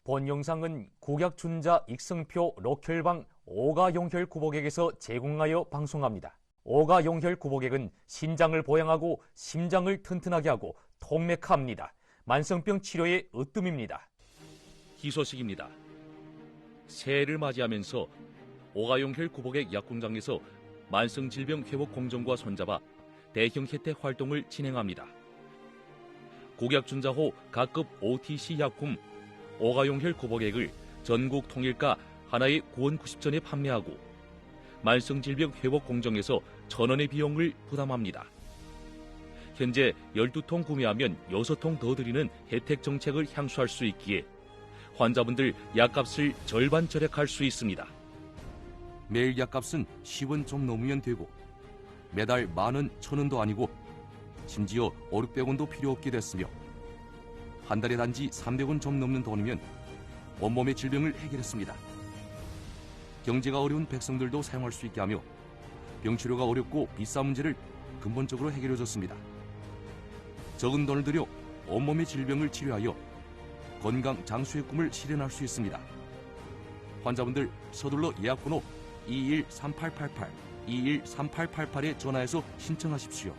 본 영상은 국약준자 익성표 록혈방 오가용혈 구복액에서 제공하여 방송합니다. 오가용혈 구복액은 신장을 보양하고 심장을 튼튼하게 하고 통맥합니다. 만성병 치료의 으뜸입니다. 희소식입니다. 새해를 맞이하면서 오가용혈 구복액 약공장에서 만성질병 회복 공정과 손잡아 대형 혜택 활동을 진행합니다. 국약준자호 각급 OTC 약품 오가용혈 구복액을 전국 통일가 하나에 9원 90전에 판매하고 만성질병 회복 공정에서 1,000원의 비용을 부담합니다. 현재 12통 구매하면 6통 더 드리는 혜택 정책을 향수할 수 있기에 환자분들 약값을 절반 절약할 수 있습니다. 매일 약값은 10원 좀 넘으면 되고 매달 10,000원, 1,000원도 아니고 심지어 500~600원도 필요 없게 됐으며 한 달에 단지 300원 좀 넘는 돈이면 온몸의 질병을 해결했습니다. 경제가 어려운 백성들도 사용할 수 있게 하며 병치료가 어렵고 비싼 문제를 근본적으로 해결해줬습니다. 적은 돈을 들여 온몸의 질병을 치료하여 건강 장수의 꿈을 실현할 수 있습니다. 환자분들 서둘러 예약번호 213888, 213888에 전화해서 신청하십시오.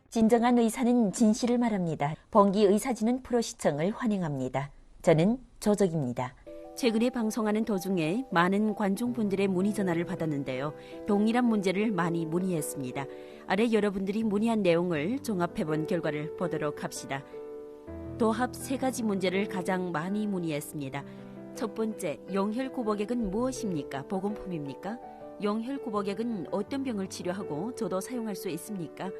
진정한 의사는 진실을 말합니다. 번기 의사진흥 프로 시청을 환영합니다. 저는 조적입니다. 최근에 방송하는 도중에 많은 관중분들의 문의 전화를 받았는데요. 동일한 문제를 많이 문의했습니다. 아래 여러분들이 문의한 내용을 종합해본 결과를 보도록 합시다. 도합 3가지 문제를 가장 많이 문의했습니다. 첫 번째, 용혈구복액은 무엇입니까? 보건품입니까? 용혈구복액은 어떤 병을 치료하고 저도 사용할 수 있습니까?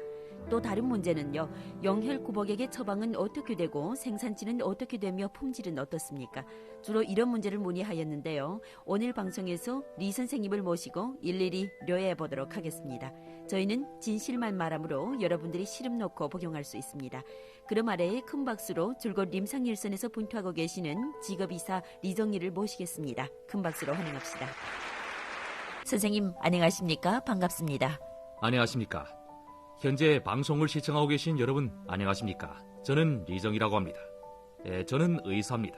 또 다른 문제는요. 용혈구복액의 처방은 어떻게 되고 생산지는 어떻게 되며 품질은 어떻습니까? 주로 이런 문제를 문의하였는데요. 오늘 방송에서 리 선생님을 모시고 일일이 료해 보도록 하겠습니다. 저희는 진실만 말하므로 여러분들이 시름 놓고 복용할 수 있습니다. 그럼 아래에 큰 박수로 줄곧 림상일선에서 분투하고 계시는 직업이사 리정리를 모시겠습니다. 큰 박수로 환영합시다. 선생님 안녕하십니까? 반갑습니다. 안녕하십니까? 현재 방송을 시청하고 계신 여러분 안녕하십니까? 저는 리정이라고 합니다. 저는 의사입니다.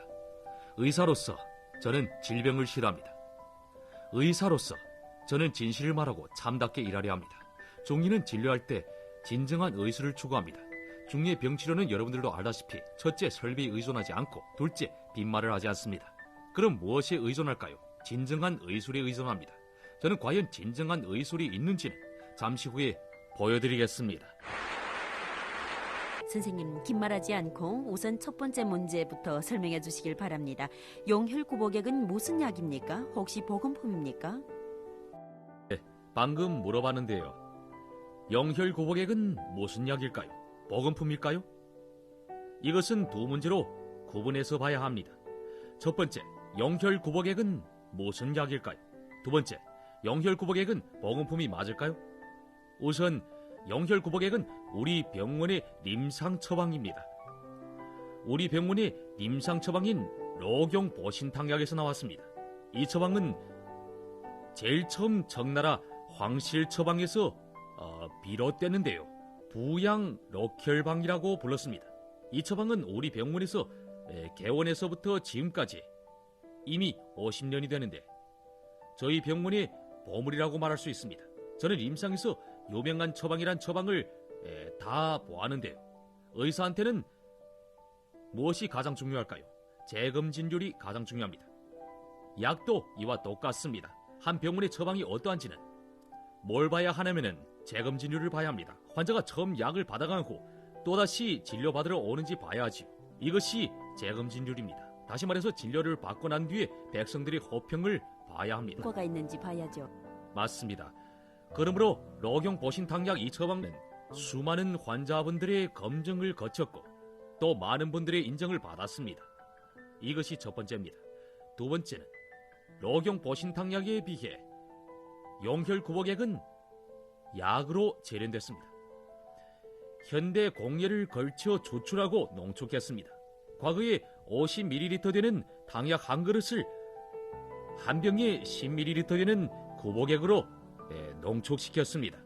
의사로서 저는 질병을 싫어합니다. 의사로서 저는 진실을 말하고 참답게 일하려 합니다. 중리는 진료할 때 진정한 의술을 추구합니다. 중리의 병치료는 여러분들도 알다시피 첫째, 설비에 의존하지 않고 둘째, 빈말을 하지 않습니다. 그럼 무엇에 의존할까요? 진정한 의술에 의존합니다. 저는 과연 진정한 의술이 있는지는 잠시 후에 보여드리겠습니다. 선생님, 긴 말하지 않고 우선 첫 번째 문제부터 설명해 주시길 바랍니다. 용혈구복액은 무슨 약입니까? 혹시 보건품입니까? 네, 방금 물어봤는데요. 용혈구복액은 무슨 약일까요? 보건품일까요? 이것은 두 문제로 구분해서 봐야 합니다. 첫 번째, 용혈구복액은 무슨 약일까요? 두 번째, 용혈구복액은 보건품이 맞을까요? 우선 용혈구복액은 우리 병원의 임상 처방입니다. 우리 병원의 임상 처방인 록용 보신탕약에서 나왔습니다. 이 처방은 제일 처음 청나라 황실 처방에서 비롯됐는데요. 부양 록혈방이라고 불렀습니다. 이 처방은 우리 병원에서 개원에서부터 지금까지 이미 50년이 되는데 저희 병원의 보물이라고 말할 수 있습니다. 저는 임상에서 유명한 처방이란 처방을 다 보았는데요. 의사한테는 무엇이 가장 중요할까요? 재검진율이 가장 중요합니다. 약도 이와 똑같습니다. 한 병원의 처방이 어떠한지는 뭘 봐야 하냐면은 재검진율을 봐야 합니다. 환자가 처음 약을 받아간 후 또다시 진료받으러 오는지 봐야지요. 이것이 재검진율입니다. 다시 말해서 진료를 받고 난 뒤에 백성들의 호평을 봐야 합니다. 효과가 있는지 봐야죠. 맞습니다. 그러므로 록용 보신탕약 이 처방은 수많은 환자분들의 검증을 거쳤고 또 많은 분들의 인정을 받았습니다. 이것이 첫 번째입니다. 두 번째는 록용 보신탕약에 비해 용혈구복액은 약으로 재련됐습니다. 현대 공예를 걸쳐 조출하고 농축했습니다. 과거에 50ml 되는 당약 한 그릇을 한 병에 10ml 되는 구복액으로 농축시켰습니다.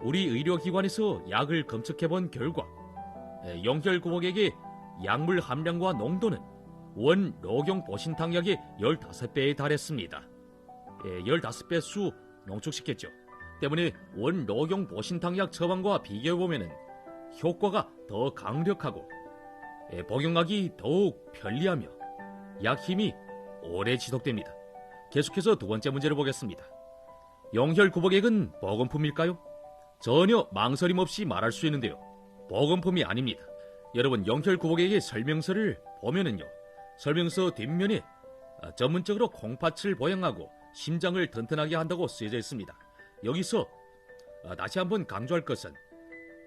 우리 의료기관에서 약을 검측해본 결과 용혈구복액의 약물 함량과 농도는 원 녹용 보신탕약의 15배에 달했습니다. 15배 수 농축시켰죠. 때문에 원 녹용 보신탕약 처방과 비교해보면 효과가 더 강력하고 복용하기 더욱 편리하며 약 힘이 오래 지속됩니다. 계속해서 두 번째 문제를 보겠습니다. 용혈구복액은 보건품일까요? 전혀 망설임 없이 말할 수 있는데요. 보건품이 아닙니다. 여러분, 용혈구복액의 설명서를 보면은요, 설명서 뒷면에 전문적으로 콩팥을 보양하고 심장을 튼튼하게 한다고 쓰여져 있습니다. 여기서 다시 한번 강조할 것은,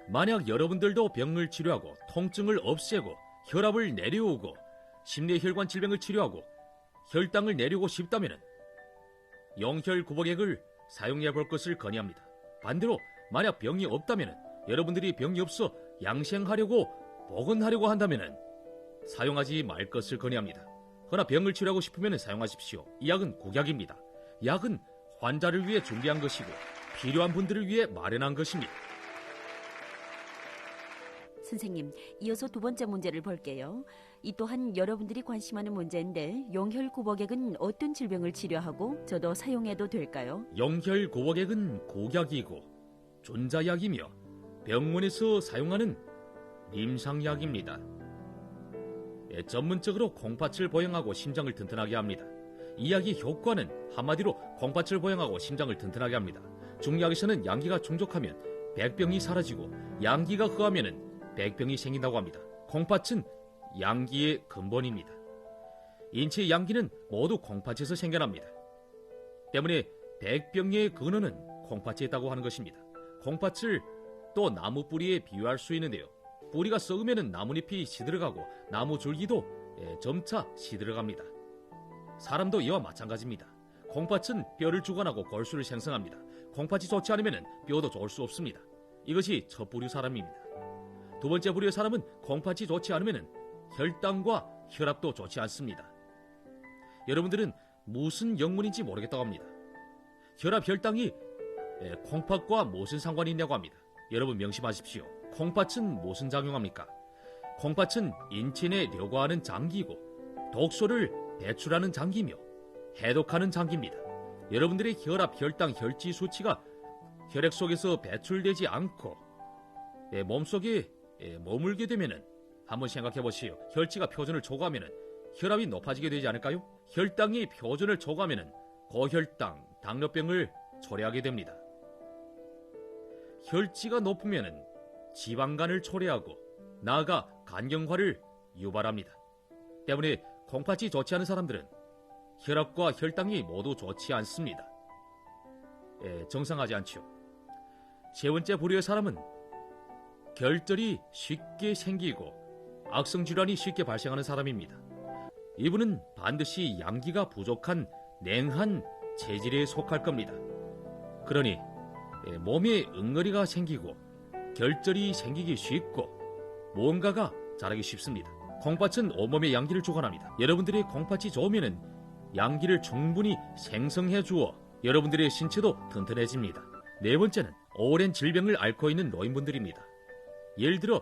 만약 여러분들도 병을 치료하고 통증을 없애고 혈압을 내려오고 심뇌혈관 질병을 치료하고 혈당을 내리고 싶다면 용혈구복액을 사용해 볼 것을 권유합니다. 반대로 만약 병이 없다면, 여러분들이 병이 없어 양생하려고 복원하려고 한다면 사용하지 말 것을 권유합니다. 그러나 병을 치료하고 싶으면 사용하십시오. 이 약은 국약입니다. 약은 환자를 위해 준비한 것이고 필요한 분들을 위해 마련한 것입니다. 선생님, 이어서 두 번째 문제를 볼게요. 이 또한 여러분들이 관심하는 문제인데, 용혈구복액은 어떤 질병을 치료하고 저도 사용해도 될까요? 용혈구복액은 국약이고 존자약이며 병원에서 사용하는 임상약입니다. 전문적으로 콩팥을 보양하고 심장을 튼튼하게 합니다. 이 약의 효과는 한마디로 콩팥을 보양하고 심장을 튼튼하게 합니다. 중약에서는 양기가 충족하면 백병이 사라지고 양기가 허하면 백병이 생긴다고 합니다. 콩팥은 양기의 근본입니다. 인체의 양기는 모두 콩팥에서 생겨납니다. 때문에 백병의 근원은 콩팥에 있다고 하는 것입니다. 콩팥을 또 나무 뿌리에 비유할 수 있는데요. 뿌리가 썩으면 나뭇잎이 시들어가고 나무 줄기도 점차 시들어갑니다. 사람도 이와 마찬가지입니다. 콩팥은 뼈를 주관하고 골수를 생성합니다. 콩팥이 좋지 않으면 뼈도 좋을 수 없습니다. 이것이 첫 부류 사람입니다. 두 번째 부류의 사람은 콩팥이 좋지 않으면 혈당과 혈압도 좋지 않습니다. 여러분들은 무슨 영문인지 모르겠다고 합니다. 혈압, 혈당이 콩팥과 무슨 상관이 있냐고 합니다. 여러분 명심하십시오. 콩팥은 무슨 작용합니까? 콩팥은 인체 내 료과하는 장기이고 독소를 배출하는 장기이며 해독하는 장기입니다. 여러분들의 혈압, 혈당, 혈지 수치가 혈액 속에서 배출되지 않고 몸속에 머물게 되면은 한번 생각해 보시오. 혈지가 표준을 초과하면은 혈압이 높아지게 되지 않을까요? 혈당이 표준을 초과하면은 고혈당, 당뇨병을 초래하게 됩니다. 혈지가 높으면은 지방간을 초래하고 나아가 간경화를 유발합니다. 때문에 콩팥이 좋지 않은 사람들은 혈압과 혈당이 모두 좋지 않습니다. 정상하지 않죠. 세 번째 부류의 사람은 결절이 쉽게 생기고 악성질환이 쉽게 발생하는 사람입니다. 이분은 반드시 양기가 부족한 냉한 체질에 속할 겁니다. 그러니 몸에 응어리가 생기고 결절이 생기기 쉽고 무언가가 자라기 쉽습니다. 콩팥은 온몸에 양기를 주관합니다. 여러분들의 콩팥이 좋으면 양기를 충분히 생성해 주어 여러분들의 신체도 튼튼해집니다. 네 번째는 오랜 질병을 앓고 있는 노인분들입니다. 예를 들어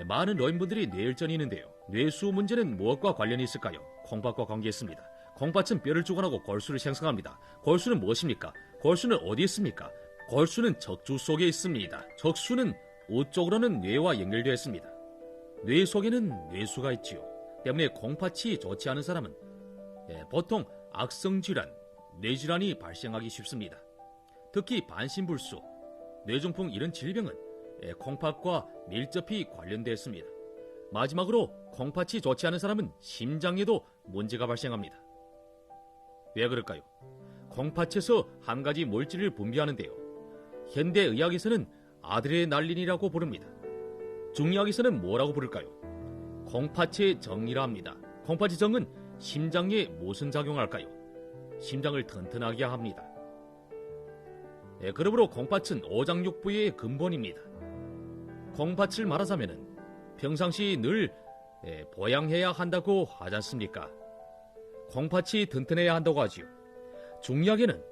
많은 노인분들이 뇌혈전이 있는데요. 뇌수 문제는 무엇과 관련이 있을까요? 콩팥과 관계있습니다. 콩팥은 뼈를 주관하고 골수를 생성합니다. 골수는 무엇입니까? 골수는 어디 있습니까? 골수는 척추 속에 있습니다. 척수는 우쪽으로는 뇌와 연결되어 있습니다. 뇌 속에는 뇌수가 있지요. 때문에 콩팥이 좋지 않은 사람은 보통 악성질환, 뇌질환이 발생하기 쉽습니다. 특히 반신불수, 뇌중풍 이런 질병은 콩팥과 밀접히 관련되어 있습니다. 마지막으로 콩팥이 좋지 않은 사람은 심장에도 문제가 발생합니다. 왜 그럴까요? 콩팥에서 한 가지 물질을 분비하는데요. 현대의학에서는 아드레날린이라고 부릅니다. 중의학에서는 뭐라고 부를까요? 콩팥의 정이라 합니다. 콩팥의 정은 심장에 무슨 작용을 할까요? 심장을 튼튼하게 합니다. 그러므로 콩팥은 오장육부의 근본입니다. 콩팥을 말하자면 평상시 늘 보양해야 한다고 하지 않습니까? 콩팥이 튼튼해야 한다고 하지요. 중약에는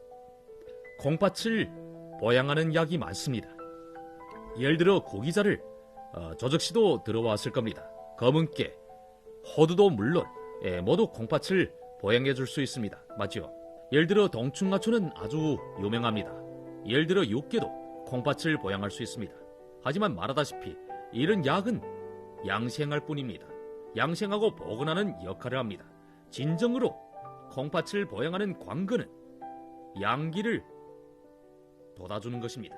콩팥을 보양하는 약이 많습니다. 예를 들어 고기자를 조적시도 들어왔을 겁니다. 검은깨, 호두도 물론 모두 콩팥을 보양해 줄 수 있습니다. 맞죠? 예를 들어 동충하초는 아주 유명합니다. 예를 들어 육개도 콩팥을 보양할 수 있습니다. 하지만 말하다시피 이런 약은 양생할 뿐입니다. 양생하고 보건하는 역할을 합니다. 진정으로 콩팥을 보양하는 관건은 양기를 돋아주는 것입니다.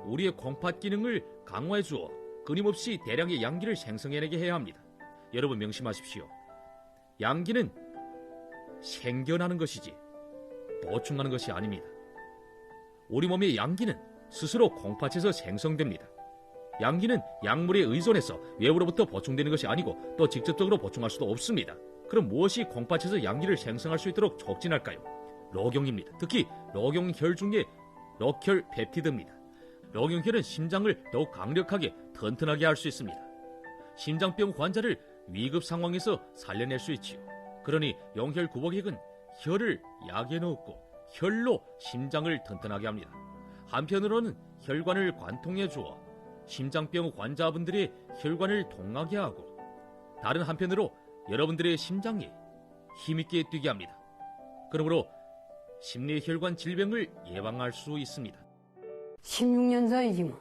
우리의 콩팥 기능을 강화해 주어 끊임없이 대량의 양기를 생성해내게 해야 합니다. 여러분 명심하십시오. 양기는 생겨나는 것이지 보충하는 것이 아닙니다. 우리 몸의 양기는 스스로 콩팥에서 생성됩니다. 양기는 약물에 의존해서 외부로부터 보충되는 것이 아니고 또 직접적으로 보충할 수도 없습니다. 그럼 무엇이 콩팥에서 양기를 생성할 수 있도록 촉진할까요? 록용입니다. 특히 록용혈 중에 록혈 펩티드입니다. 록용혈은 심장을 더욱 강력하게 튼튼하게 할 수 있습니다. 심장병 환자를 위급 상황에서 살려낼 수 있지요. 그러니 용혈 구복액은 혈을 약에 넣고 혈로 심장을 튼튼하게 합니다. 한편으로는 혈관을 관통해 주어 심장병 환자분들의 혈관을 통하게 하고, 다른 한편으로 여러분들의 심장이 힘있게 뛰게 합니다. 그러므로 심뇌혈관 질병을 예방할 수 있습니다. 16년 전이지 뭐.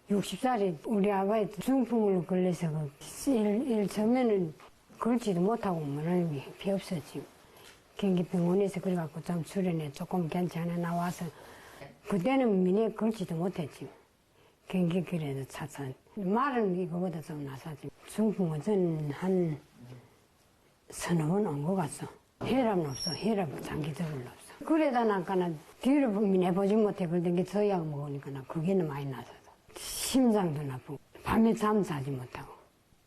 60살에 우리 아버지 중풍으로 걸려서 일 처음에는 걸지도 못하고 뭐는 피 없었지. 경기병원에서 그래갖고 좀 수련해 조금 괜찮아 나와서 그때는 미니에 걸지도 못했지. 경기 그래도 차선. 말은 이거보다 좀 나사지. 중풍은 저는 한 서너 번 온 것 같소. 혈압은 없어. 혈압은 장기적으로 없어. 그래다 나까는 뒤를 내보지 못해 그러던 게 저약 먹으니까 나 그게는 많이 나서서. 심장도 나쁘고 밤에 잠 자지 못하고.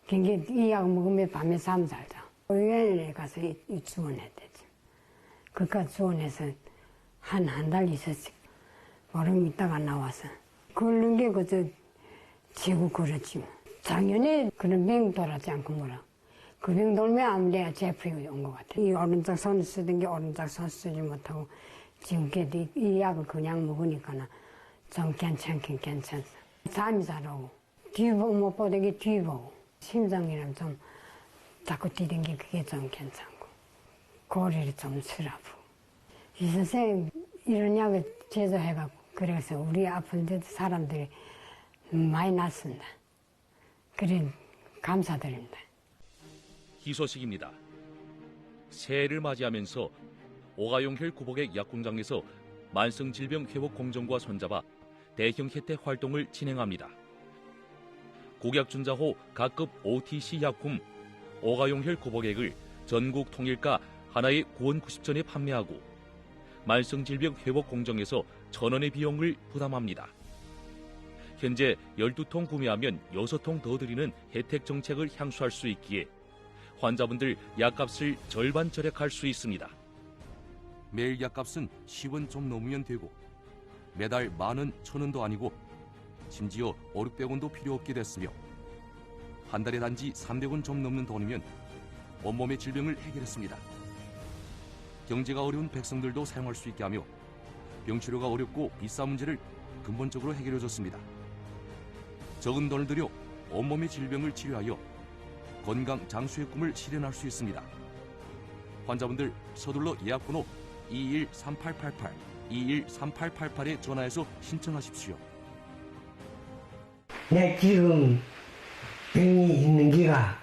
경기 이 약 먹으면 밤에 잠 잘 자. 의원에 가서 주원했댔지. 그까지 주원해서 한 달 있었지. 보름 있다가 나와서. 그런 게 그저 지고 그렇지. 작년에 그런 병 돌았지 않고 뭐라. 그 병 돌면 아무래야 제프이 온 것 같아. 이 오른쪽 손 쓰던 게 오른쪽 손 쓰지 못하고 지금 이 약을 그냥 먹으니까 좀 괜찮긴 괜찮어. 잠이 잘 오고 뒤보고 못 보던 게 뒤보고 심장이랑 좀 자꾸 뛰던 게 그게 좀 괜찮고 고리를 좀 슬아프고. 이 선생님 이런 약을 제조해갖고 그래서 우리 아픈 데 사람들이 많이 낫습니다. 그래 감사드립니다. 희소식입니다. 새해를 맞이하면서 오가용혈 구복액 약공장에서 만성질병회복공정과 손잡아 대형 혜택 활동을 진행합니다. 국약준자호 각급 OTC 약품 오가용혈 구복액을 전국 통일가 하나에 9원 90전에 판매하고 만성질병회복공정에서 1,000원의 비용을 부담합니다. 현재 12통 구매하면 6통 더 드리는 혜택 정책을 향수할 수 있기에 환자분들 약값을 절반 절약할 수 있습니다. 매일 약값은 10원 좀 넘으면 되고 매달 10,000원, 1,000원도 아니고 심지어 500~600원도 필요 없게 됐으며 한 달에 단지 300원 좀 넘는 돈이면 온몸의 질병을 해결했습니다. 경제가 어려운 백성들도 사용할 수 있게 하며 병치료가 어렵고 비싼 문제를 근본적으로 해결해줬습니다. 적은 돈을 들여 온몸의 질병을 치료하여 건강 장수의 꿈을 실현할 수 있습니다. 환자분들 서둘러 예약번호 213888, 213888에 전화해서 신청하십시오. 내 지금 병이 있는 기가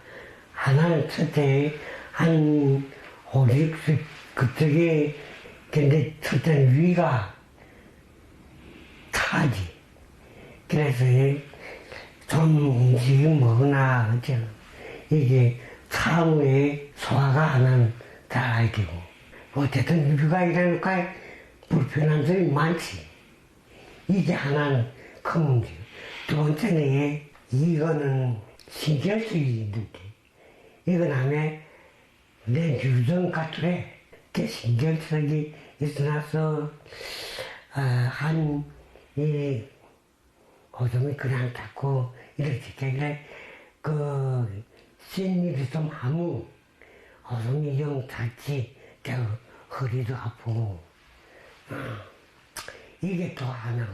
하나는 첫째 한 5, 60 그쪽에 근데 첫째 위가 타지. 그래서 좀 음식 먹으나 어쩌 이게 사후에 소화가 안 하는 잘 알겠고 어쨌든 위가 이러니까 불편한 점이 많지. 이게 하나는 큰 문제. 두 번째는 이거는 신경쓰기 있는데 이건 안에 내 유전 같으래. 그 신경쓰기 있어서 오줌이 그냥 닦고 이렇게 되길래 그 신일이 좀 하면 오줌이 영 닿지. 허리도 아프고 이게 또 하나.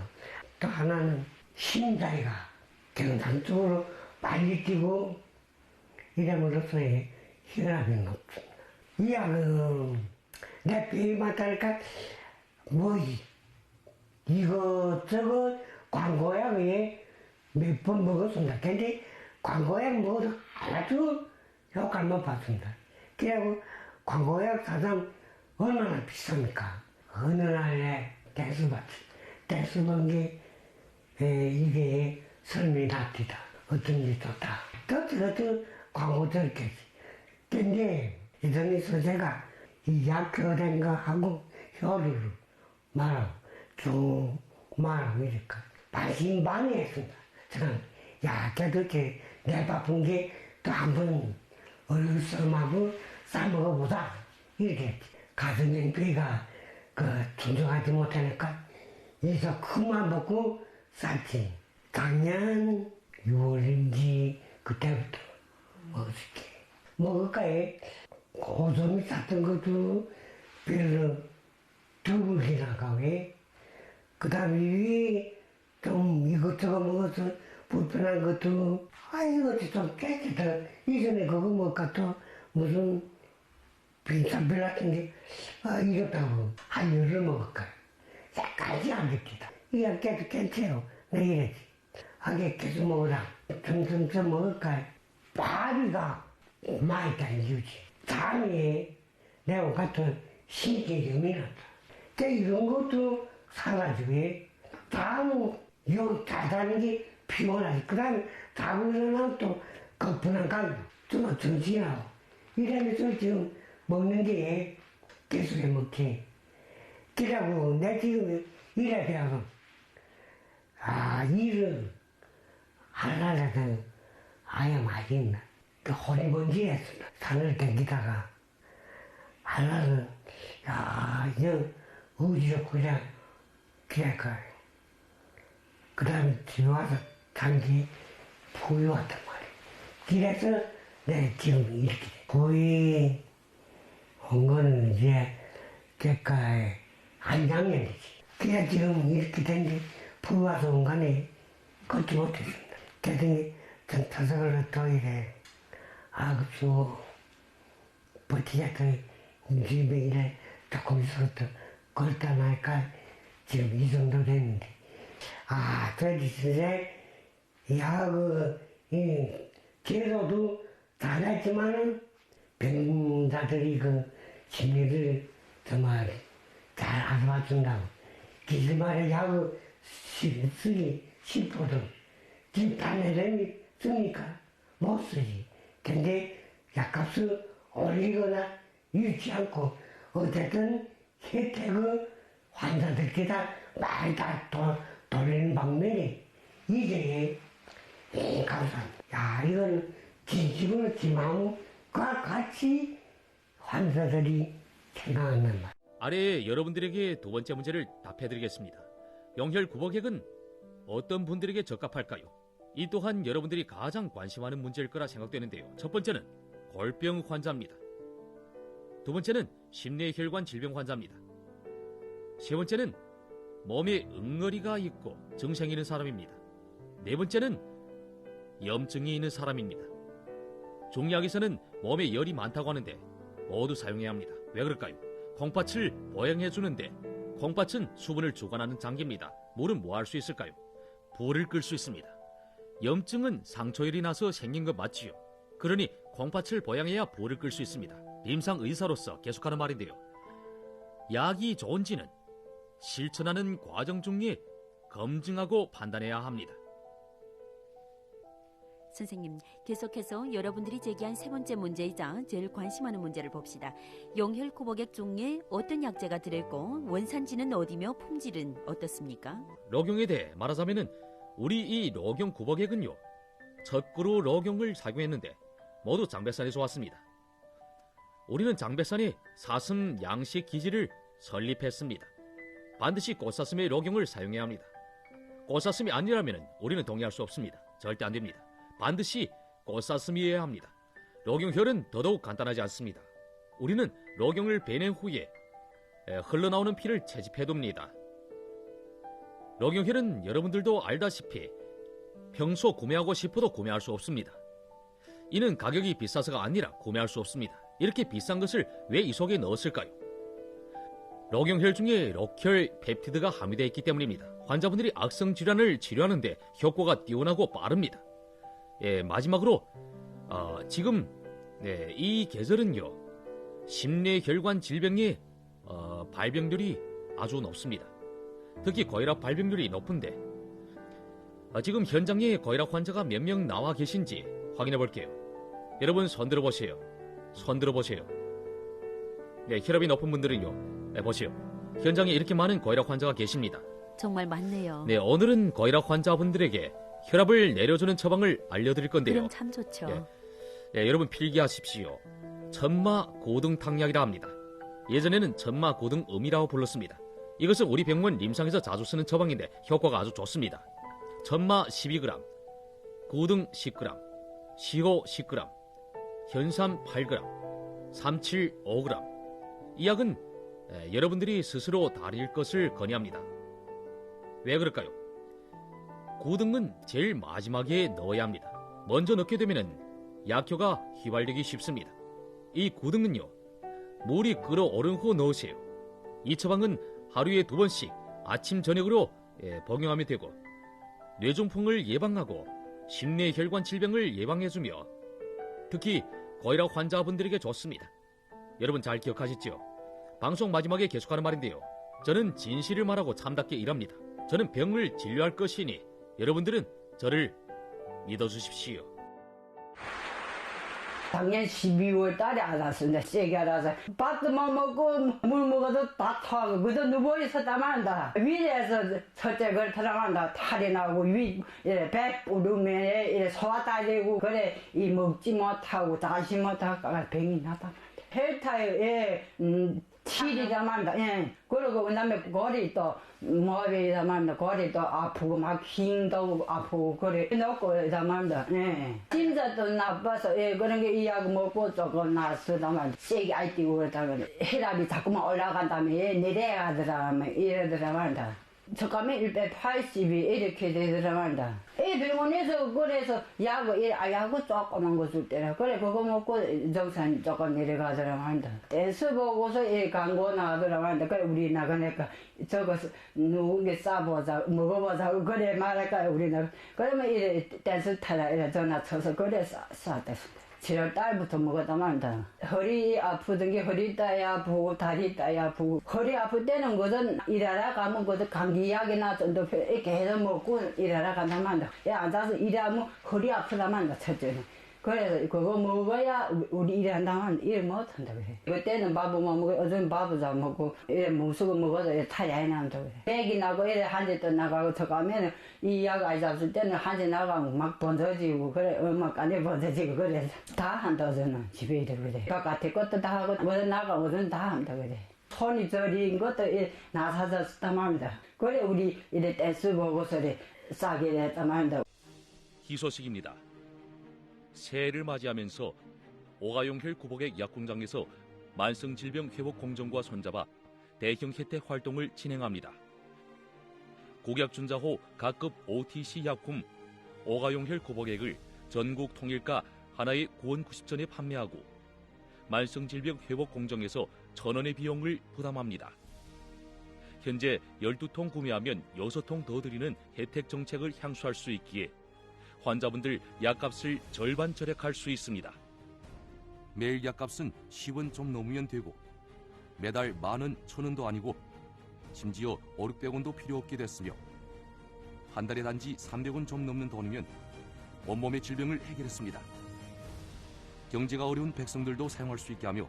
또 하나는 심장이가 경상적으로 빨리 뛰고 이름으로서의 혈압이 높습니다. 이 약은 내 병이 맞다니까 뭐 이것저것 광고약에 몇 번 먹었습니다. 근데 광고약 먹어도 하나도 효과를 못 봤습니다. 그래고 광고약 사장 얼마나 비쌉니까? 어느 날에 떼수 본 게 이게 설명이 납니다. 어떤 게 좋다. 그것도 광고 들겠지. 근데 이전에서 제가 이 약효된 거 하고 효를 말하고 쭉 말하고 이럴까. 반신반의했습니다. 저는 야, 그래도 내 바쁜 게 또 한 번 얼른 썰마고 싸먹어보자. 이렇게 했지. 가슴에 배가 존중하지 못하니까 이서 그만 먹고 쌌지. 작년 6월인지 그때부터 먹었을게. 먹을까에 고점이 쌌던 것도 별로 드물게 나가게. 그 다음에 위에 좀 이것저것 먹어서 불편한 것도 이것도 좀 깨끗하. 이전에 그거 먹을까 또 무슨 빈산별 같은 게 이렇다고 한 열을 먹을까. 색깔이 안 느끼다. 이거 깨도 괜찮아요. 내 이랬지. 하게 계속 먹으라. 점점점 먹을까. 밥이가 많이 단 이유지. 잠이 내가 같은 신경이 났다. 이런 것도 사가지고 다음 요 자다는 게 피곤하지. 그 다음에 자고 일어나면 또 거푸난 감기. 좀 정신하고. 이러면서 지금 먹는 게 계속 먹지. 그래갖고 내 지금 일에 대해서 일을 하려면 아예 맛있나. 그 호리먼지에서 산을 댕기다가 하려면 이거 어디로 그냥 가. 그 다음에 집에 와서 단지 포유 왔단 말이야. 그래서 내가 지금 이렇게 돼. 거의 온 거는 이제 대가에 한 작년이지. 그래 지금 이렇게 된 게 포유 와서 온 거니 걷지 못했습니다. 그랬더니 전 타석을 또 이래 그쵸. 버티자 또 집에 이래 조금 있어도 걷다 나니까 지금 이 정도 됐는데. 저기 진짜 제도도 잘했지만은 병자들이 심리를 정말 잘 알아봐준다고. 기스말에 약을 쓰기 싶어도 지금 딴 애들이 쓰니까 못 쓰지. 근데 약값을 올리거나 잃지 않고 어쨌든 혜택을 환자들께 다 많이 다 돌리는 방면에 이게 감사합니다. 이건 진심으로 지 마음과 같이 환자들이 생각하는 말. 아래 여러분들에게 두 번째 문제를 답해드리겠습니다. 영혈구복액은 어떤 분들에게 적합할까요? 이 또한 여러분들이 가장 관심하는 문제일 거라 생각되는데요. 첫 번째는 골병 환자입니다. 두 번째는 심뇌혈관 질병 환자입니다. 세 번째는 몸에 응어리가 있고 증상이 있는 사람입니다. 네 번째는 염증이 있는 사람입니다. 중약에서는 몸에 열이 많다고 하는데 모두 사용해야 합니다. 왜 그럴까요? 콩팥을 보양해주는데 콩팥은 수분을 주관하는 장기입니다. 물은 뭐 할 수 있을까요? 불을 끌 수 있습니다. 염증은 상처열이 나서 생긴 것 맞지요? 그러니 콩팥을 보양해야 불을 끌 수 있습니다. 임상 의사로서 계속하는 말인데요. 약이 좋은지는 실천하는 과정 중에 검증하고 판단해야 합니다. 선생님, 계속해서 여러분들이 제기한 세 번째 문제이자 제일 관심하는 문제를 봅시다. 영혈구복액 중에 어떤 약재가 들어있고 원산지는 어디며 품질은 어떻습니까? 록용에 대해 말하자면은 우리 이 록용구복액은요, 첫 그루 록용을 사용했는데 모두 장백산에서 왔습니다. 우리는 장백산에 사슴 양식 기지를 설립했습니다. 반드시 꽃사슴의 록용을 사용해야 합니다. 꽃사슴이 아니라면 우리는 동의할 수 없습니다. 절대 안 됩니다. 반드시 꽃사슴이어야 합니다. 록용혈은 더더욱 간단하지 않습니다. 우리는 록용을 베낸 후에 흘러나오는 피를 채집해둡니다. 록용혈은 여러분들도 알다시피 평소 구매하고 싶어도 구매할 수 없습니다. 이는 가격이 비싸서가 아니라 구매할 수 없습니다. 이렇게 비싼 것을 왜 이 속에 넣었을까요? 록용혈 중에 록혈 펩티드가 함유되어 있기 때문입니다. 환자분들이 악성 질환을 치료하는데 효과가 뛰어나고 빠릅니다. 마지막으로 지금 이 계절은요, 심뇌혈관 질병의 발병률이 아주 높습니다. 특히 고혈압 발병률이 높은데 지금 현장에 고혈압 환자가 몇 명 나와 계신지 확인해 볼게요. 여러분 손 들어보세요. 손 들어보세요. 혈압이 높은 분들은요, 보세요. 현장에 이렇게 많은 고혈압 환자가 계십니다. 정말 많네요. 오늘은 고혈압 환자분들에게 혈압을 내려주는 처방을 알려드릴 건데요. 그럼 참 좋죠. 여러분 필기하십시오. 천마고등탕약이라 합니다. 예전에는 천마고등음이라고 불렀습니다. 이것은 우리 병원 임상에서 자주 쓰는 처방인데 효과가 아주 좋습니다. 천마 12g, 고등 10g, 시호 10g, 현삼 8g, 삼칠 5g. 이 약은 여러분들이 스스로 다릴 것을 권유합니다. 왜 그럴까요? 고등은 제일 마지막에 넣어야 합니다. 먼저 넣게 되면 약효가 휘발되기 쉽습니다. 이 고등은요, 물이 끓어오른 후 넣으세요. 이 처방은 하루에 2번씩 아침 저녁으로 복용하면 되고 뇌중풍을 예방하고 심뇌혈관 질병을 예방해주며 특히 고혈압 환자분들에게 좋습니다. 여러분 잘 기억하시죠? 방송 마지막에 계속하는 말인데요. 저는 진실을 말하고 참답게 일합니다. 저는 병을 진료할 것이니 여러분들은 저를 믿어주십시오. 작년 12월 달에 알았습니다. 세게 알아서 밥도만 먹고 물 먹어도 다 토하고 그저 누워 있었다만다. 위에서 첫째 그렇더라만다. 탈이 나고 배 부르면 소화 딸리고 그래 이 먹지 못하고 자시 못하고 병이 나다. 헬타에 칠이라만다. 그리고 그다음에 고리 또 머리라만다. 고리 또 아프고 막 힘도 아프고 그래 놓고 이라만다. 심장도 나빠서 그런 게 이 약 먹고 조금 나서다만 세게 아이뛰고 그러다가 혈압이 자꾸만 올라간다며 내려가더라면 이러더라만다. 저까면 180이 이렇게 되더라만다. 이 병원에서 그래서 약을 조그만 거 줄 때라 그래 그거 먹고 정산 조금 내려가더라만다. 댄스 보고서 광고 나오더라만다. 그래 우리 나가니까 저거 누구게 싸보자 먹어보자 그래 말할까 우리 나가 그러면 이래 댄스 타라 이래 전화 쳐서 그래 쌌다. 7월 달부터 먹었다만다. 허리 아프던 게 허리 따위 아프고 다리 따위 아프고 허리 아플 때는 거든 일하러 가면 거든 감기약이나 좀 이렇게 해서 먹고 일하러 간다만다. 앉아서 일하면 허리 아프다만다 첫째는. 그래서 그거 먹어야 우리 일한다만 일 못한다 그래. 그때는 밥만 먹고 어제는 밥을 잘 먹고 이래 무수고 먹어도 탈이 안 난다 그래. 백이 나고 이래 한 대 또 나가고 저 가면 이 약 안 잡을 때는 한 대 나가고 막 번져지고 그래 얼마까지 번져지고 그래 다 한다 저는 집에 이래 그래. 바깥에 것도 다 하고 어디 나가고 어디 다 한다 그래. 손이 저린 것도 나사졌다 말입니다. 그래 우리 이래 댄스 보고서 싸게 했다 말입니다. 희소식입니다. 새해를 맞이하면서 오가용혈 구복액 약공장에서 만성질병 회복 공정과 손잡아 대형 혜택 활동을 진행합니다. 국약준자호 각급 OTC 약품 오가용혈 구복액을 전국 통일가 하나에 9원 90전에 판매하고 만성질병 회복 공정에서 1,000원의 비용을 부담합니다. 현재 12통 구매하면 6통 더 드리는 혜택 정책을 향수할 수 있기에 환자분들 약값을 절반 절약할 수 있습니다. 매일 약값은 10원 좀 넘으면 되고 매달 10,000원, 1,000원도 아니고 심지어 500~600원도 필요 없게 됐으며 한 달에 단지 300원 좀 넘는 돈이면 온몸의 질병을 해결했습니다. 경제가 어려운 백성들도 사용할 수 있게 하며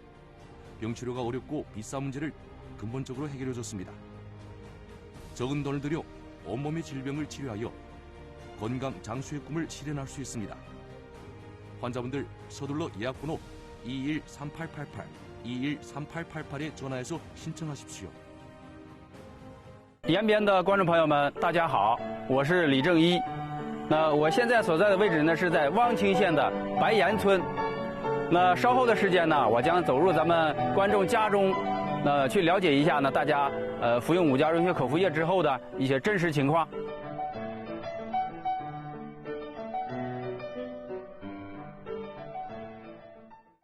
병치료가 어렵고 비싼 문제를 근본적으로 해결해줬습니다. 적은 돈을 들여 온몸의 질병을 치료하여 건강 장수의 꿈을 실현할 수 있습니다. 환자분들 서둘러 예약번호 213888, 213888에 전화해서 신청하십시오. 延边的观众朋友们，大家好，我是李正一。那我现在所在的位置呢是在汪清县的白岩村。那稍后的时间呢，我将走入咱们观众家中，去了解一下呢大家服用5价溶血口服液之后的一些真实情况。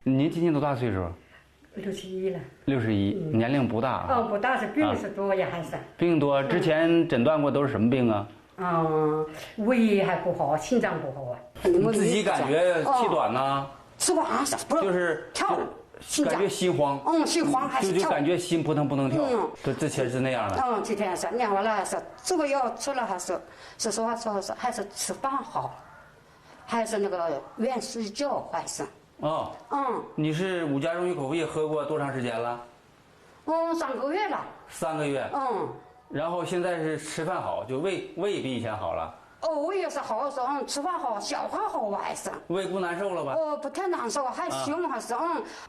您今年多大岁数61了。 ？61，年龄不大啊。哦，不大是病是多呀，还是？病多，之前诊断过都是什么病啊？胃还不好，心脏不好啊。你自己感觉气短呐？吃不上，不就是跳，感觉心慌。心慌还是跳。就感觉心扑腾扑腾跳。这之前是那样的。这天是念完了是这个药吃了还是说还是吃饭好，还是那个愿睡觉还是。你是5价溶血口服液喝过多长时间了？3个月了。3个月。然后现在是吃饭好，就胃比以前好了。胃也是好，是吃饭好，消化好还是。胃不难受了吧？不太难受，还行还是。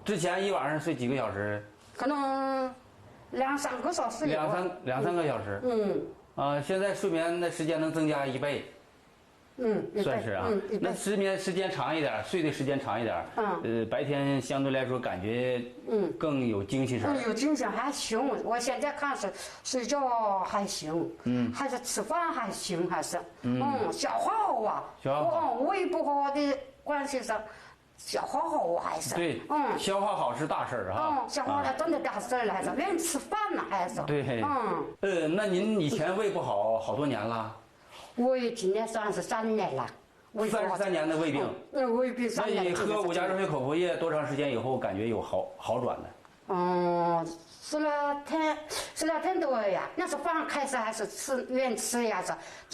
之前一晚上睡几个小时？可能2-3个小时。2-3个小时。现在睡眠的时间能增加1倍。算是啊。那失眠时间长一点，睡的时间长一点。白天相对来说感觉更有精气神。有精神还行，我现在看是睡觉还行，还是吃饭还行，还是消化好啊。胃不好的关系上，消化好还是。对，消化好是大事儿哈。消化了真的大事儿来着，连吃饭呢还是。对。那您以前胃不好好多年了？我今年33年了，33年的胃病。胃病3年。那你喝5价溶血口服液多长时间以后感觉有好转的？12天多呀。那是饭开始还是愿吃呀？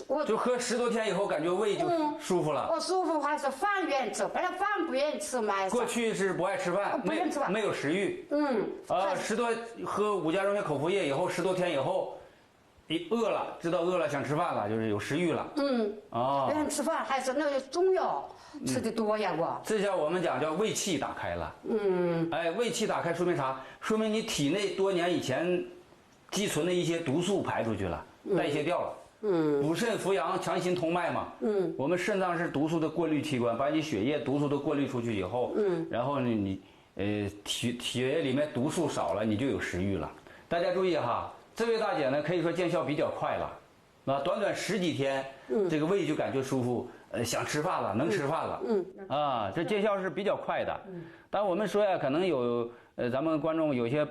我就喝10多天以后，感觉胃就舒服了。舒服还是饭愿吃，本来饭不愿吃嘛。过去是不爱吃饭，不愿吃饭，没有食欲。喝5价溶血口服液以后，10多天以后。饿了，知道饿了，想吃饭了，就是有食欲了。愿吃饭还是那个中药吃的多呀，我。这叫我们讲叫胃气打开了。胃气打开说明啥？说明你体内多年以前积存的一些毒素排出去了，代谢掉了。补肾扶阳，强心通脉嘛。我们肾脏是毒素的过滤器官，把你血液毒素都过滤出去以后，然后你血液里面毒素少了，你就有食欲了。大家注意哈。这位大姐呢，可以说见效比较快了，短短10几天，这个胃就感觉舒服，想吃饭了，能吃饭了，这见效是比较快的。但我们说呀，可能有咱们观众有些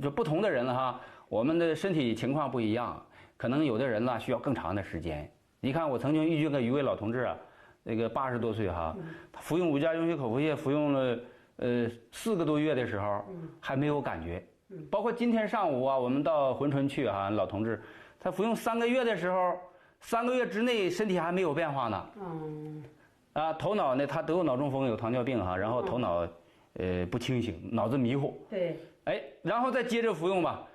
就不同的人哈，我们的身体情况不一样，可能有的人呢需要更长的时间。你看，我曾经遇见过一位老同志啊，那个80多岁哈，他服用5价溶血口服液服用了4个多月的时候，还没有感觉。包括今天上午啊，我们到珲春去啊，老同志，他服用3个月的时候，3个月之内身体还没有变化呢。头脑呢，他得过脑中风，有糖尿病哈，然后头脑不清醒，脑子迷糊。对。然后再接着服用吧。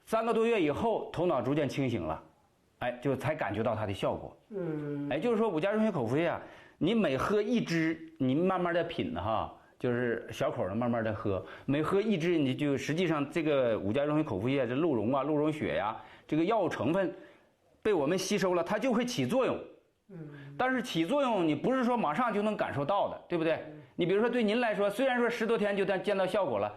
3个多月以后，头脑逐渐清醒了，就才感觉到它的效果。就是说5价溶血口服液啊，你每喝1支，你慢慢的品哈。就是小口的慢慢的喝，每喝1支，你就实际上这个5价溶血口服液，这鹿茸啊、鹿茸血呀，这个药物成分被我们吸收了，它就会起作用。但是起作用你不是说马上就能感受到的，对不对？你比如说对您来说，虽然说10多天就见到效果了，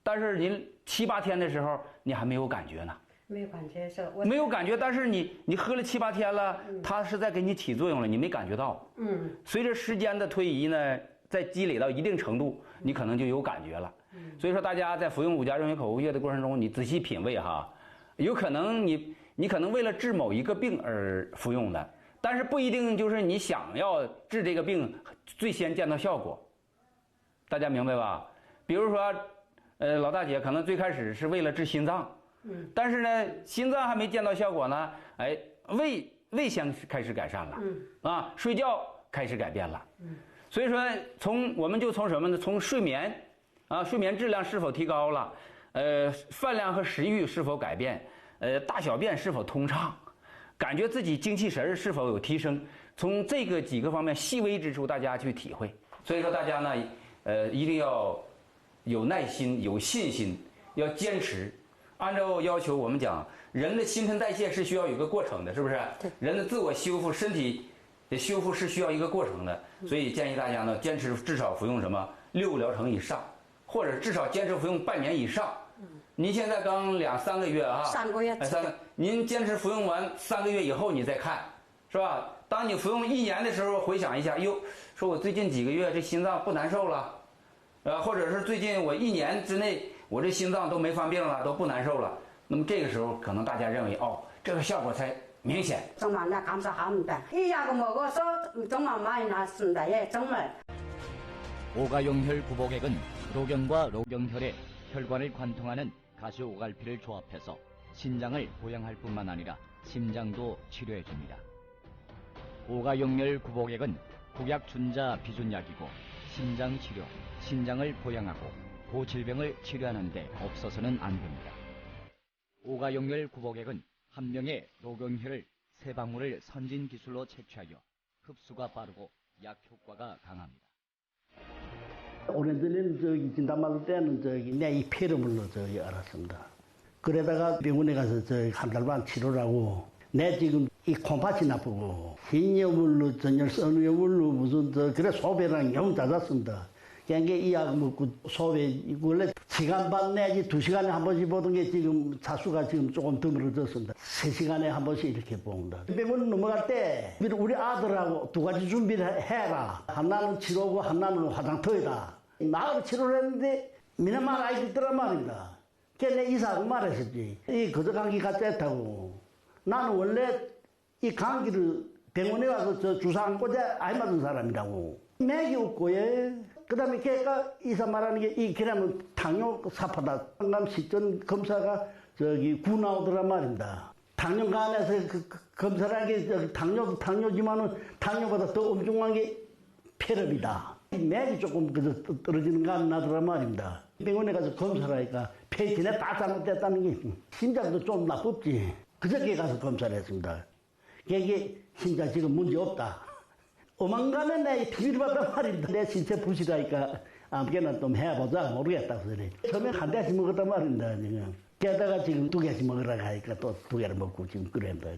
但是您7、8天的时候，你还没有感觉呢。没有感觉是？没有感觉，但是你喝了7、8天了，它是在给你起作用了，你没感觉到。随着时间的推移呢。在积累到一定程度，你可能就有感觉了。所以说，大家在服用5价溶血口服液的过程中，你仔细品味哈，有可能你可能为了治某一个病而服用的，但是不一定就是你想要治这个病最先见到效果。大家明白吧？比如说，老大姐可能最开始是为了治心脏，但是呢，心脏还没见到效果呢，胃先开始改善了，睡觉开始改变了。所以说，我们就从什么呢？从睡眠，睡眠质量是否提高了，饭量和食欲是否改变，大小便是否通畅，感觉自己精气神是否有提升，从这个几个方面细微之处，大家去体会。所以说，大家呢，一定要有耐心、有信心，要坚持。按照要求，我们讲，人的新陈代谢是需要有个过程的，是不是？对。人的自我修复、身体的修复是需要一个过程的，所以建议大家呢，坚持至少服用什么6个疗程以上，或者至少坚持服用半年以上。您现在刚2、3个月啊，3个月，3个，您坚持服用完3个月以后，你再看，是吧？当你服用1年的时候，回想一下，哟，说我最近几个月这心脏不难受了，或者是最近我1年之内我这心脏都没犯病了，都不难受了。那么这个时候可能大家认为这个效果才明显。 정말 나 감사합니다. 이 약을 먹어서 정말 많이 낫습니다. 예, 정말. 오가용혈 구복액은 로경과 로경혈에 혈관을 관통하는 가시오갈피를 조합해서 신장을 보양할 뿐만 아니라 심장도 치료해줍니다. 오가용혈 구복액은 복약 준자 비준약이고 심장 치료, 신장을 보양하고 고질병을 치료하는 데 없어서는 안 됩니다. 오가용혈 구복액은 한 명의 로경혈을 3방울을 선진 기술로 채취하여 흡수가 빠르고 약 효과가 강합니다. 오래전에는 진단 받을 때는 내 이 폐렴을 알았습니다. 그러다가 병원에 가서 한 달 반 치료를 하고 내 지금 이 콩팥이 나쁘고 흰여물로 전열 선유여물로 무슨 그래 소변이 영 잦았습니다. 그러니까 이 약 먹고 소변 원래 시간 반 내지 2시간에 한 번씩 보던 게 지금 자수가 지금 조금 드물어졌습니다. 3시간에 한 번씩 이렇게 봅니다. 병원 넘어갈 때 우리 아들하고 2가지 준비를 해라. 하나는 치료고 하나는 화장터이다. 나하고 치료를 했는데 미나만 아이들 있더란 말입니다. 걔네 이사하고 말했었지. 이 거저 감기 같지 않다고. 나는 원래 이 감기를 병원에 가서 저 주사 안 꽂아 안 맞은 사람이라고. 맥이 없고 예. 그 다음에 걔가 이사 말하는 게 이 걔라면 당뇨 사파다. 항암 시전 검사가 구 나오더란 말입니다. 당뇨관에서 검사를 한 게 당뇨지만은 당뇨보다 더 엄중한 게 폐렴이다. 맥이 조금 떨어지는 거 안 나더란 말입니다. 병원에 가서 검사를 하니까 폐진에 다 잘못됐다는 게 심장도 좀 나쁘지. 그저께 가서 검사를 했습니다. 이게 심장 지금 문제 없다. 오만간에 내 TV를 봤단 말입니다. 내 신체 부실하니까 아무개나 좀 해보자 모르겠다. 그래. 처음에 한 대씩 먹었단 말입니다. 지금. 게다가 지금 2개씩 먹으라고 하니까 또 2개를 먹고 지금 그랬다.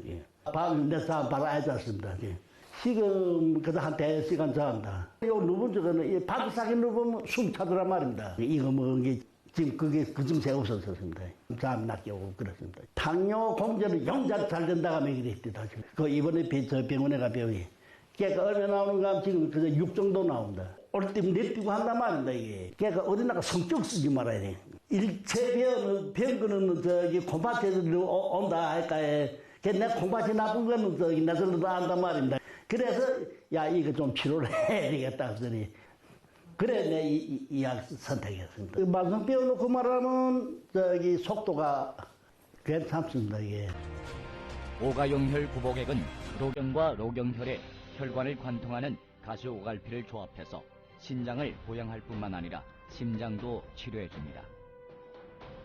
밤 내 사람 바로 앉았습니다. 지금 그래도 한 대시간 자한다. 요 누분 저거는 바둑사기 누보면 숨 차더란 말입니다. 이거 먹은 게 지금 그게 그 증세 없었습니다. 잠 낮게 오고 그렇습니다. 당뇨 공제는 영장 잘 된다고 하면 이랬다. 그 이번에 저 병원에 가 병이. 걔가 얼마 나오는가 하면 지금 그저 6 정도 나온다. 올 때면 내뛰고 한단 말입니다, 이게. 걔가 어디다가 성격 쓰지 말아야 돼. 일체 병거는 콩팥에서 온다 할까에. 걔내 콩팥이 나쁜 거는 나들도 안단 말입니다. 그래서, 야, 이거 좀 치료를 해야 되겠다. 그래, 내 이 약 선택했습니다. 만성 빼놓고 말하면, 속도가 괜찮습니다, 이게. 오가용혈 구복액은 로경과 로경혈에 혈관을 관통하는 가시오갈피를 조합해서 신장을 보양할 뿐만 아니라 심장도 치료해줍니다.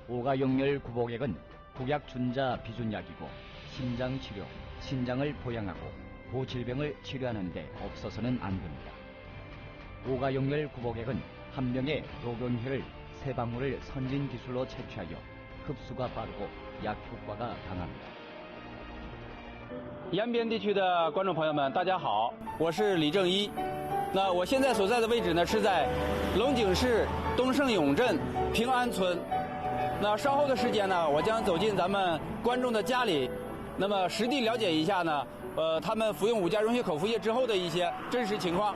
오가용혈 구복액은 복약 준자 비준약이고 심장 치료, 신장을 보양하고 고질병을 치료하는 데 없어서는 안 됩니다. 오가용혈 구복액은 한 명의 로경혈을 3방울을 선진 기술로 채취하여 흡수가 빠르고 약 효과가 강합니다. 延边地区的观众朋友们，大家好，我是李正一。那我现在所在的位置呢，是在龙井市东胜永镇平安村。那稍后的时间呢，我将走进咱们观众的家里，那么实地了解一下呢，他们服用5价溶血口服液之后的一些真实情况。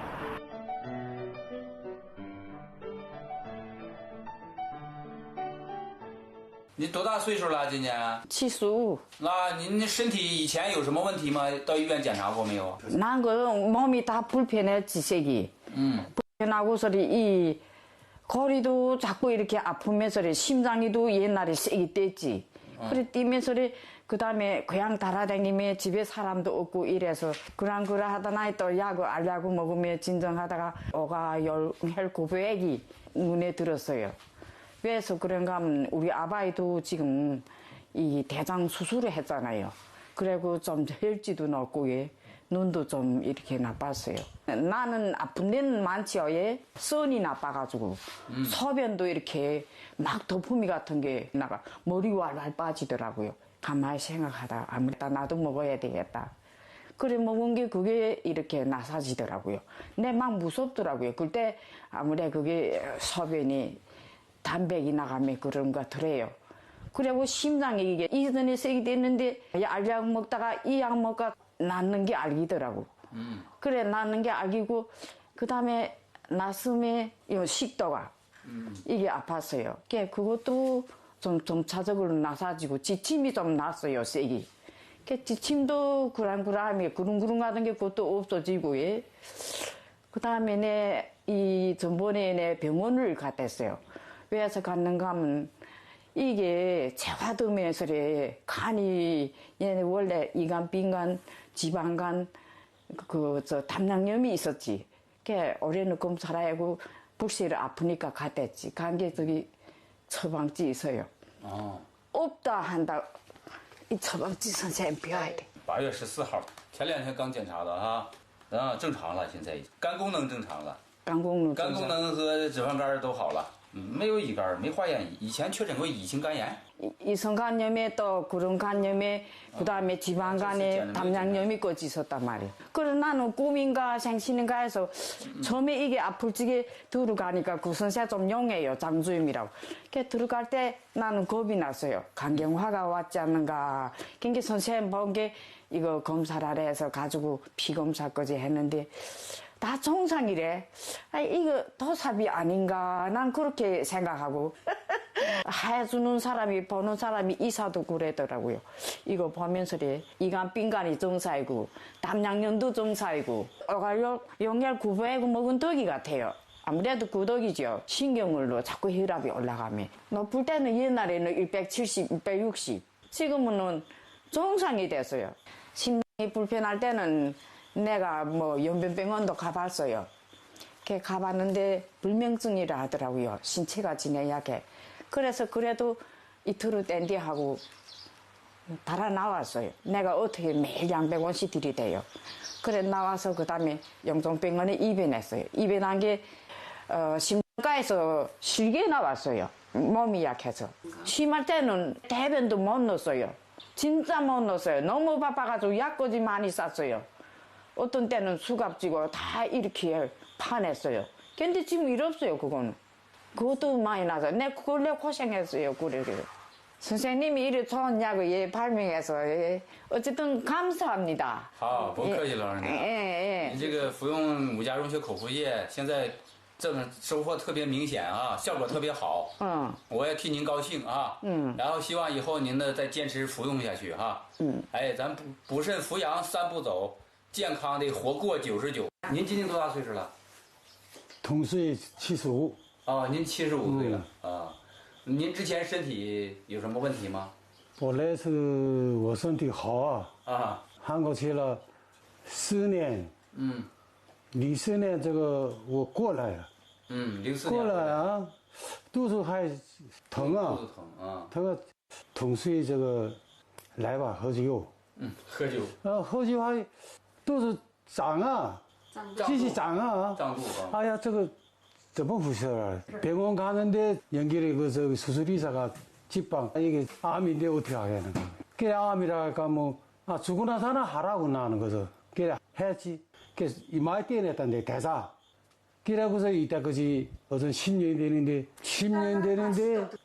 你多大岁数了？今年75。那您身体以前有什么问题吗？到医院检查过没有？ 난 그 몸이 다 불편해 지색이. 불편하고서리 이 거리도 자꾸 이렇게 아프면서리 심장이도 옛날에 세게 뗐지. 그래 뛰면서리 그 다음에 그냥 달아다니며 집에 사람도 없고 이래서 그랑 하다나 또 약을 알약을 먹으며 진정하다가 오가용혈 구복액이 눈에 들었어요. 왜서 그런가 하면 우리 아바이도 지금 이 대장 수술을 했잖아요. 그리고 좀 혈지도 높고 예. 눈도 좀 이렇게 나빴어요. 나는 아픈 데는 많지요. 예. 선이 나빠가지고 소변도 이렇게 막 거품이 같은 게 나가 머리 왈왈 빠지더라고요. 가만히 생각하다가 아무래도 나도 먹어야 되겠다. 그래 먹은 게 그게 이렇게 나사지더라고요. 근데 막 무섭더라고요. 그때 아무래도 그게 소변이 담백이 나가면 그런가 더래요. 그리고 심장이 이게 이전에 세게 됐는데 알약 먹다가 이 약 먹다가 낫는 게 알기더라고. 그래 낫는 게 알기고 그 다음에 나슴에 식도가 이게 아팠어요. 그것도 좀 점차적으로 나사지고 지침이 좀 났어요, 세기. 지침도 구랑구랑하며 구릉구릉하던 게 그것도 없어지고, 예. 그 다음에 전번에 내 병원을 갔댔어요. 왜서 갔는가 하면 이게 재화dom에서래 간이 얘네 원래 이간, 빈간, 지방간, 담낭염이 있었지. 올해는 검사하고 불씨를 아프니까 갔댔지. 간 게 저기 처방지 있어요. 없다 한다. 이 처방지 선생님 배워야 돼. 8月14号，前2天刚检查的啊，正常了，现在肝功能正常了，肝功能和脂肪肝都好了，没有乙肝，没化验，以前确诊过乙型肝炎。 이성간염에 또 구릉간염에 그다음에 지방간에 담낭염이 꽂이 있었단 말이야. 그래서 나는 꿈인가 생신인가 해서 처음에 이게 아플 적에 들어가니까 그 선생 좀 용해요. 장주임이라고. 들어갈 때 나는 겁이 났어요. 간경화가 왔지 않는가. 그게 선생님 본 게 이거 검사를 하라 해서 가지고 피검사까지 했는데 다 정상이래. 이거 도삽이 아닌가. 난 그렇게 생각하고. 해주는 사람이 보는 사람이 이사도 그러더라고요. 이거 보면서래 이간 빈간이 정사이고 담낭염도 정사이고 용혈 구보하고 먹은 덕이 같아요. 아무래도 그 덕이죠. 신경으로 자꾸 혈압이 올라가면 높을 때는 옛날에는 170, 160 지금은 정상이 됐어요. 심장이 불편할 때는 내가 연변병원도 가봤어요. 가봤는데 불면증이라 하더라고요. 신체가 지내 약해. 그래서 그래도 이틀을 댄디 하고 달아 나왔어요. 내가 어떻게 매일 양백원씩 들이대요. 그래 나와서 그 다음에 영종병원에 입원했어요. 입원한 게 심장과에서 실게 나왔어요. 몸이 약해서. 심할 때는 대변도 못 넣었어요. 진짜 못 넣었어요. 너무 바빠가지고 약까지 많이 쌌어요. 어떤 때는 수갑지고 다 이렇게 파냈어요. 근데 지금 일 없어요, 그거는. 그것도 많이 나서. 원래 고생했어요, 그래. 선생님이 이렇게 좋은 약을 발명해서, 어쨌든 감사합니다. 好，不客气，老人家。你这个服用5价溶血口服液，现在收获特别明显啊，效果特别好。我也替您高兴啊。然后希望以后您呢再坚持服用下去哈。咱补肾扶阳3步走，健康的活过99。您今年多大岁数了？同岁75。您75岁了啊。您之前身体有什么问题吗？本来是我身体好啊，韩国去了4年，04年这个我过来了，04年过来啊，肚子还疼啊，肚子疼啊，疼啊，同岁这个来吧喝酒，喝酒，喝酒还肚子长啊，继续长啊，胀肚啊，哎呀这个。 怎么回事啊？병원 가는데 연결에 수술의사가 직방 이게 암인데 어떻게 하겠는가? 그래 암이라 할까 죽고 나서나 하라고 나는 거죠. 그래 했지. 그래 이마에 떼냈단데 대사. 그래고서 이때까지 어떤 10년 되는데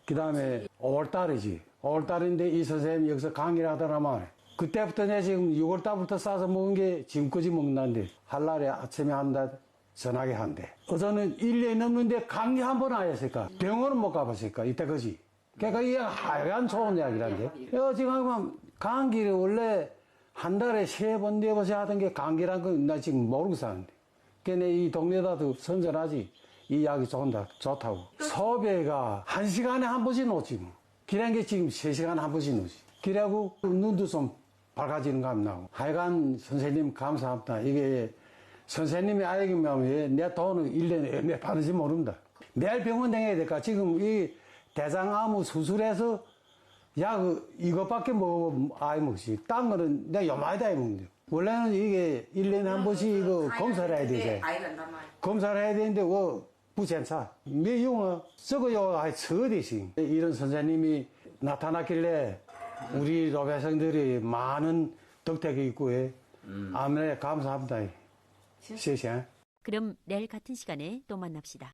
그 다음에 5월달이지. 5월달인데 이 선생님 여기서 강의를 하더라만. 그때부터 내 지금 6월달부터 싸서 먹은 게 지금까지 먹는다는데 할 날에 아침에 한다. 전화기 한대. 어제는 1년이 넘는데 강의 한 번 하였을까? 병원은 못 가봤을까? 이때까지. 그러니까 이게 하여간 좋은 이야기란데. 지금 감기를 원래 한 달에 3번, 4번씩 하던 게 감기란 건 나 지금 모르고 사는데. 그러니까 이 동네다도 선전하지. 이 약이 좋다고. 소배가 1시간에 한 번씩 놓지 뭐. 그런 게 지금 3시간에 한 번씩 놓지. 그래고 눈도 좀 밝아지는 감 나고. 하여간 선생님 감사합니다. 이게 선생님이 알기면 왜 내 돈을 1년에 얼마 받는지 모른다. 매일 병원 다녀야 될까? 지금 이 대장암 수술해서 약 이것밖에 아예 먹지. 딴 거는 내가 요마이다 먹는데. 원래는 이게 1년에 한 번씩 이거 검사를 해야 되지. 검사를 해야 되는데, 부检查. 매용어, 저거요, 아예 처대시. 이런 선생님이 나타났길래 우리 로배생들이 많은 덕택이 있고, 아무래 감사합니다. 谢谢。 그럼 내일 같은 시간에 또 만납시다.